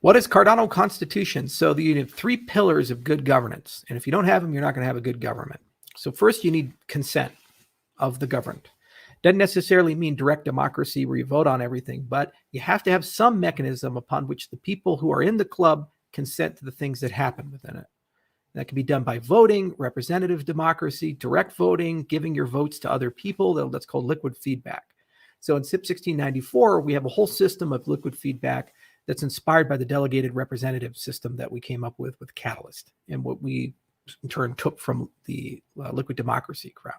What is Cardano Constitution? So you have three pillars of good governance. And if you don't have them, you're not going to have a good government. So first, you need consent of the governed. Doesn't necessarily mean direct democracy where you vote on everything, but you have to have some mechanism upon which the people who are in the club consent to the things that happen within it. That can be done by voting, representative democracy, direct voting, giving your votes to other people. That's called liquid feedback. So in SIP 1694, we have a whole system of liquid feedback that's inspired by the delegated representative system that we came up with Catalyst, and what we in turn took from the liquid democracy crowd.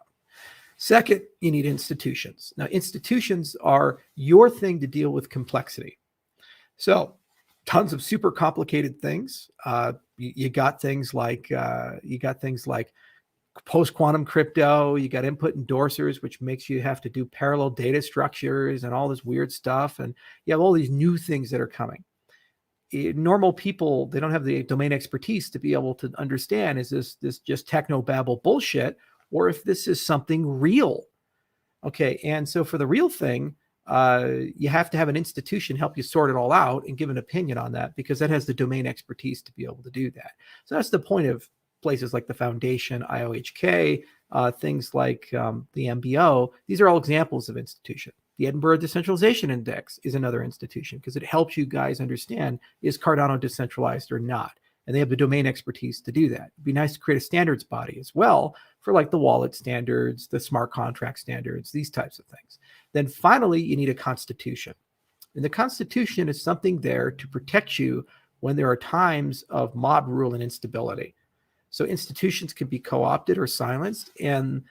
Second, you need institutions. Now, institutions are your thing to deal with complexity. So tons of super complicated things. You got things like post-quantum crypto. You got input endorsers, which makes you have to do parallel data structures and all this weird stuff. And you have all these new things that are coming. Normal people, they don't have the domain expertise to be able to understand, is this just techno-babble bullshit, or if this is something real. Okay, and so for the real thing, you have to have an institution help you sort it all out and give an opinion on that, because that has the domain expertise to be able to do that. So that's the point of places like the Foundation, IOHK, things like the MBO. These are all examples of institution. The Edinburgh Decentralization Index is another institution because it helps you guys understand, is Cardano decentralized or not? And they have the domain expertise to do that. It'd be nice to create a standards body as well for like the wallet standards, the smart contract standards, these types of things. Then finally, you need a constitution. And the constitution is something there to protect you when there are times of mob rule and instability. So institutions can be co-opted or silenced, and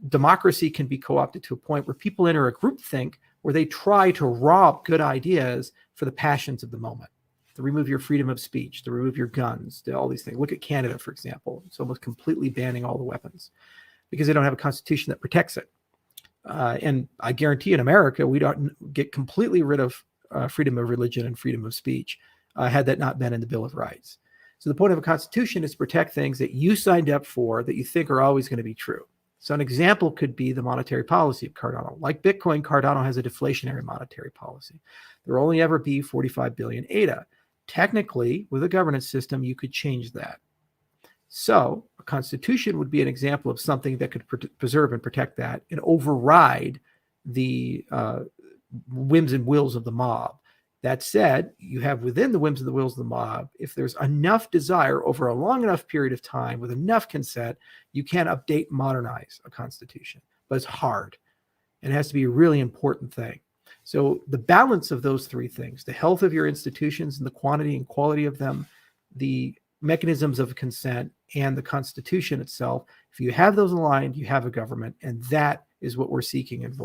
democracy can be co-opted to a point where people enter a groupthink where they try to rob good ideas for the passions of the moment. To remove your freedom of speech, to remove your guns, to all these things. Look at Canada, for example. It's almost completely banning all the weapons because they don't have a constitution that protects it. And I guarantee in America, we don't get completely rid of freedom of religion and freedom of speech had that not been in the Bill of Rights. So the point of a constitution is to protect things that you signed up for that you think are always going to be true. So an example could be the monetary policy of Cardano. Like Bitcoin, Cardano has a deflationary monetary policy. There will only ever be 45 billion ADA. Technically, with a governance system, you could change that. So a constitution would be an example of something that could preserve and protect that and override the whims and wills of the mob. That said, you have within the whims and the wills of the mob, if there's enough desire over a long enough period of time with enough consent, you can update and modernize a constitution. But it's hard. And it has to be a really important thing. So the balance of those three things, the health of your institutions and the quantity and quality of them, the mechanisms of consent, and the constitution itself, if you have those aligned, you have a government. And that is what we're seeking in Volt.